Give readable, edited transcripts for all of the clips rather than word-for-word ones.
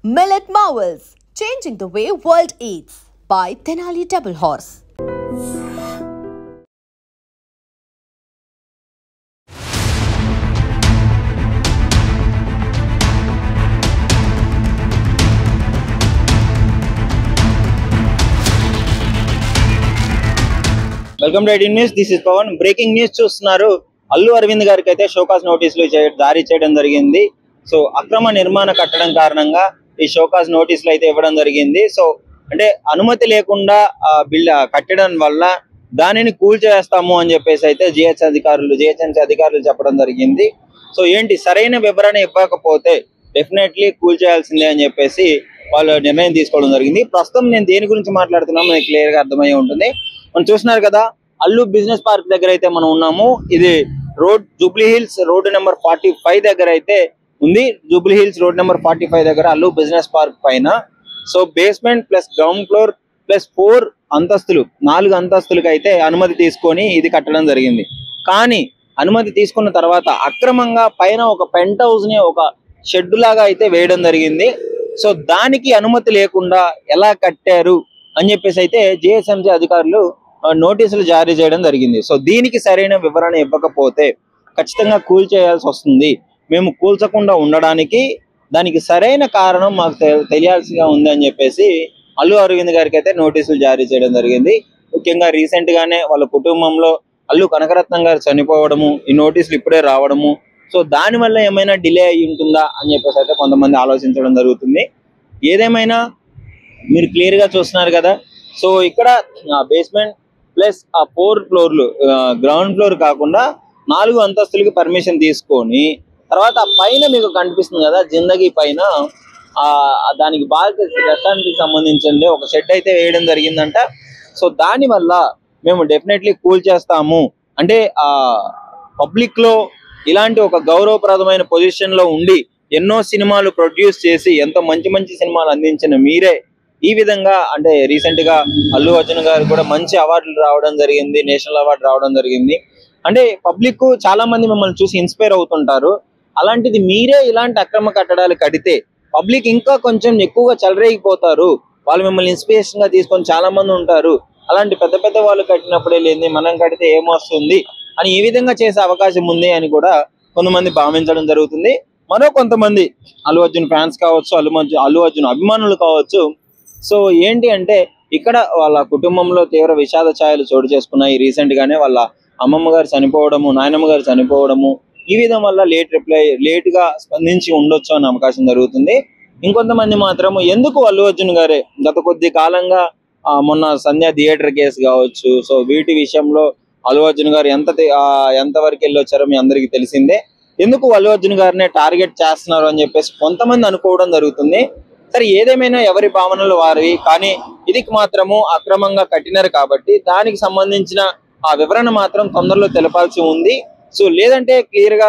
Millet Marvels, changing the way world eats by Tenali Double Horse. Welcome to ID news. This is Pawan. Breaking news చూస్తున్నారు. అల్లు అరవింద్ గారికి అయితే show cause నోటీసులు జారీ చేయడం జరిగింది. సో అక్రమ నిర్మాణ కట్టడం కారణంగా ఈ షోకాజ్ నోటీసులు అయితే ఇవ్వడం జరిగింది. సో అంటే అనుమతి లేకుండా కట్టడం వల్ల దానిని కూల్చేస్తాము అని చెప్పేసి అయితే జిహెచ్ఎంసీ అధికారులు చెప్పడం జరిగింది. సో ఏంటి సరైన వివరణ ఇవ్వకపోతే డెఫినెట్లీ కూల్చేయాల్సిందే అని చెప్పేసి వాళ్ళు నిర్ణయం తీసుకోవడం జరిగింది. ప్రస్తుతం నేను దేని గురించి మాట్లాడుతున్నా మనకి క్లియర్ గా అర్థమయ్యే ఉంటుంది. మనం చూస్తున్నారు కదా, అల్లు బిజినెస్ పార్క్ దగ్గర అయితే మనం ఉన్నాము. ఇది జూబ్లీ హిల్స్ రోడ్ నెంబర్ 45 దగ్గర అయితే ఉంది. జూబ్లీ హిల్స్ రోడ్ నెంబర్ 45 దగ్గర అల్లు బిజినెస్ పార్క్ పైన so basement plus ground floor plus 4 అంతస్తులు 4 అంతస్తులకు అయితే అనుమతి తీసుకొని ఇది కట్టడం జరిగింది. కానీ అనుమతి తీసుకున్న తర్వాత అక్రమంగా పైన ఒక పెంట్ హౌస్ ని ఒక షెడ్ లాగా అయితే వేయడం జరిగింది. సో దానికి అనుమతి లేకుండా ఎలా కట్టారు అని చెప్పేసి అయితే జిహెచ్ఎంసీ అధికారులు నోటీసులు జారీ చేయడం జరిగింది. సో దీనికి సరైన వివరణ ఇవ్వకపోతే ఖచ్చితంగా కూల్చేయాల్సి వస్తుంది. మేము కూల్చకుండా ఉండడానికి దానికి సరైన కారణం మాకు తెలియాల్సిగా ఉంది అని చెప్పేసి అల్లు అరవింద్ గారికి అయితే నోటీసులు జారీ చేయడం జరిగింది. ముఖ్యంగా రీసెంట్ గానే వాళ్ళ కుటుంబంలో అల్లు కనకరత్నం గారు చనిపోవడము, ఈ నోటీసులు ఇప్పుడే రావడము, సో దానివల్ల ఏమైనా డిలే అయ్యి ఉంటుందా అని చెప్పేసి అయితే కొంతమంది ఆలోచించడం జరుగుతుంది. ఏదేమైనా మీరు క్లియర్ గా చూస్తున్నారు కదా. సో ఇక్కడ బేస్మెంట్ ప్లస్ ఆ 4 ఫ్లోర్లు గ్రౌండ్ ఫ్లోర్ కాకుండా 4 అంతస్తులకి పర్మిషన్ తీసుకొని తర్వాత పైన మీకు కనిపిస్తుంది కదా జిందగీ పైన దానికి బాగా రెస్టారెంట్ కి సంబంధించింది ఒక షెడ్ అయితే వేయడం జరిగిందంట. సో దాని వల్ల మేము డెఫినెట్లీ కూల్ చేస్తాము. అంటే పబ్లిక్ లో ఇలాంటి ఒక గౌరవప్రదమైన పొజిషన్ లో ఉండి ఎన్నో సినిమాలు ప్రొడ్యూస్ చేసి ఎంతో మంచి మంచి సినిమాలు అందించిన మీరే ఈ విధంగా అంటే రీసెంట్ గా అల్లు అర్జున్ గారు కూడా మంచి అవార్డులు రావడం జరిగింది, నేషనల్ అవార్డు రావడం జరిగింది. అంటే పబ్లిక్ చాలా మంది మిమ్మల్ని చూసి ఇన్స్పైర్ అవుతుంటారు. అలాంటిది మీరే ఇలాంటి అక్రమ కట్టడాలు కడితే పబ్లిక్ ఇంకా కొంచెం ఎక్కువగా చెలరేగిపోతారు. వాళ్ళు మిమ్మల్ని ఇన్స్పిరేషన్ గా తీసుకొని చాలా మంది ఉంటారు. అలాంటి పెద్ద పెద్ద వాళ్ళు కట్టినప్పుడే లేని మనం కడితే ఏమొస్తుంది అని ఈ విధంగా చేసే అవకాశం ఉంది అని కూడా కొంతమంది భావించడం జరుగుతుంది. మరో కొంతమంది అల్లు అర్జున్ ఫ్యాన్స్ కావచ్చు, అల్లు అర్జున్ అభిమానులు కావచ్చు. సో ఏంటి అంటే ఇక్కడ వాళ్ళ కుటుంబంలో తీవ్ర విషాద ఛాయలు చోటు చేసుకున్నాయి. రీసెంట్ గానే వాళ్ళ అమ్మమ్మ గారు చనిపోవడము, నాయనమ్మ గారు చనిపోవడము, ఈ విధం వల్ల లేట్ గా స్పందించి ఉండొచ్చు అనే అవకాశం జరుగుతుంది. ఇంకొంతమంది మాత్రం ఎందుకు అల్లు అర్జున్ గారే గత కొద్ది కాలంగా మొన్న సంధ్య థియేటర్ కేసు కావచ్చు, సో వీటి విషయంలో అల్లు అర్జున్ గారు ఎంత వరకు వెళ్ళొచ్చారో మీ అందరికీ తెలిసిందే. ఎందుకు అల్లు అర్జున్ గారినే టార్గెట్ చేస్తున్నారు అని చెప్పేసి కొంతమంది అనుకోవడం జరుగుతుంది. సరే ఏదేమైనా ఎవరి భావనలు వారివి, కానీ ఇది మాత్రము అక్రమంగా కట్టినారు కాబట్టి దానికి సంబంధించిన ఆ వివరణ మాత్రం తొందరలో తెలపాల్సి ఉంది. సో లేదంటే క్లియర్ గా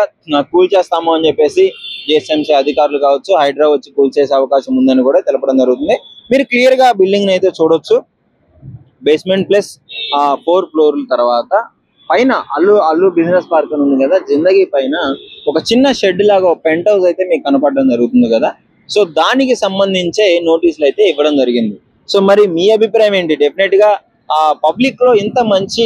కూల్ చేస్తాము అని చెప్పేసి జిహెచ్ఎంసీ అధికారులు కావచ్చు హైదరాబాద్ వచ్చి కూల్ చేసే అవకాశం ఉందని కూడా తెలపడం జరుగుతుంది. మీరు క్లియర్ గా బిల్డింగ్ అయితే చూడొచ్చు. బేస్మెంట్ ప్లస్ 4 ఫ్లోర్ల తర్వాత పైన అల్లు బిజినెస్ పార్క్ ఉంది కదా, జిందగీ పైన ఒక చిన్న షెడ్ లాగా ఒక పెంట్ హౌస్ అయితే మీకు కనపడడం జరుగుతుంది కదా. సో దానికి సంబంధించే నోటీసులు అయితే ఇవ్వడం జరిగింది. సో మరి మీ అభిప్రాయం ఏంటి? డెఫినెట్ గా పబ్లిక్ లో ఇంత మంచి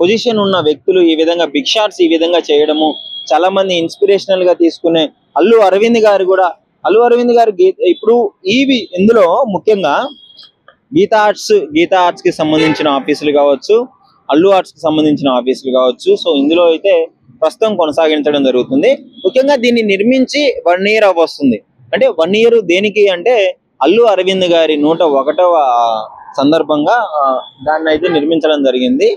పొజిషన్ ఉన్న వ్యక్తులు ఈ విధంగా బిగ్ షాట్స్ ఈ విధంగా చేయడము చాలా మంది ఇన్స్పిరేషనల్ గా తీసుకునే అల్లు అరవింద్ గారు ఇప్పుడు ఇందులో ముఖ్యంగా గీతా ఆర్ట్స్ కి సంబంధించిన ఆఫీసులు కావచ్చు, అల్లు ఆర్ట్స్ కి సంబంధించిన ఆఫీసులు కావచ్చు. సో ఇందులో అయితే ప్రస్తుతం కొనసాగించడం జరుగుతుంది. ముఖ్యంగా దీన్ని నిర్మించి 1 year వస్తుంది. అంటే 1 year దేనికి అంటే అల్లు అరవింద్ గారి 101వ సందర్భంగా దాన్ని అయితే నిర్మించడం జరిగింది.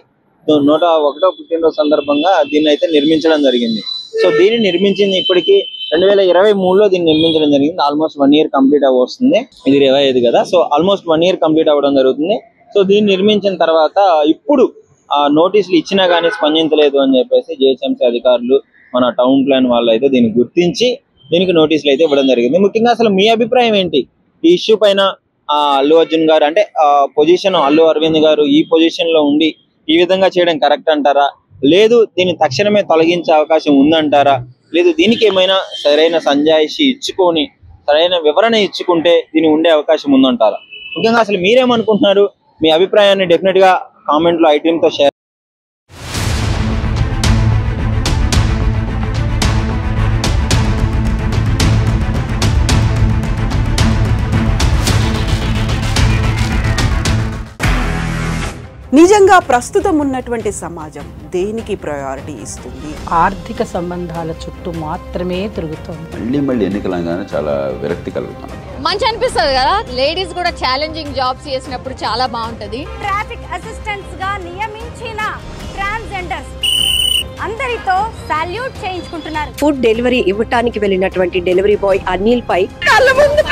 101వ పుట్టినరోజు సందర్భంగా దీన్ని అయితే నిర్మించడం జరిగింది. సో దీన్ని నిర్మించింది ఇప్పటికి 2023లో దీన్ని నిర్మించడం జరిగింది. ఆల్మోస్ట్ 1 year కంప్లీట్ అవ్వస్తుంది. ఇది 25 కదా. సో ఆల్మోస్ట్ 1 year కంప్లీట్ అవ్వడం జరుగుతుంది. సో దీన్ని నిర్మించిన తర్వాత ఇప్పుడు నోటీసులు ఇచ్చినా కానీ స్పందించలేదు అని చెప్పేసి జిహెచ్ఎంసీ అధికారులు మన టౌన్ ప్లాన్ వాళ్ళు అయితే దీన్ని గుర్తించి దీనికి నోటీసులు అయితే ఇవ్వడం జరిగింది. ముఖ్యంగా అసలు మీ అభిప్రాయం ఏంటి ఈ ఇష్యూ పైన? అల్లు అర్జున్ గారు అంటే పొజిషన్ అల్లు అరవింద్ గారు ఈ పొజిషన్ లో ఉండి ఈ విధంగా చేయడం కరెక్ట్ అంటారా, లేదు దీన్ని తక్షణమే తొలగించే అవకాశం ఉందంటారా, లేదు దీనికి ఏమైనా సరైన సంజాయిషి ఇచ్చుకొని సరైన వివరణ ఇచ్చుకుంటే దీని ఉండే అవకాశం ఉందంటారా? ముఖ్యంగా అసలు మీరేమనుకుంటున్నారు? మీ అభిప్రాయాన్ని డెఫినెట్ గా కామెంట్ లో ఐటీమ్ తో షేర్. నిజంగా ప్రస్తుతం ఉన్నటువంటి సమాజం దేనికి ప్రయారిటీ ఇస్తుంది? ఆర్థిక సంబంధాల చుట్టూ మాత్రమే తిరుగుతుంది. మళ్ళీ ఎన్నికలంగానే చాలా విరక్తి కలుగుతాం. మంచి అనిపిస్తుంది కదా, లేడీస్ కూడా ఛాలెంజింగ్ జాబ్స్ చేసినప్పుడు చాలా బాగుంటది. ట్రాఫిక్ అసిస్టెంట్స్ గా నియమించిన ట్రాన్స్జెండర్స్ అందరితో సాల్యూట్ చేయించుకుంటున్నారు. ఫుడ్ డెలివరీ ఇవ్వటానికి వెళ్ళినటువంటి డెలివరీ బాయ్ అనిల్ పై కళ్ళ ముందు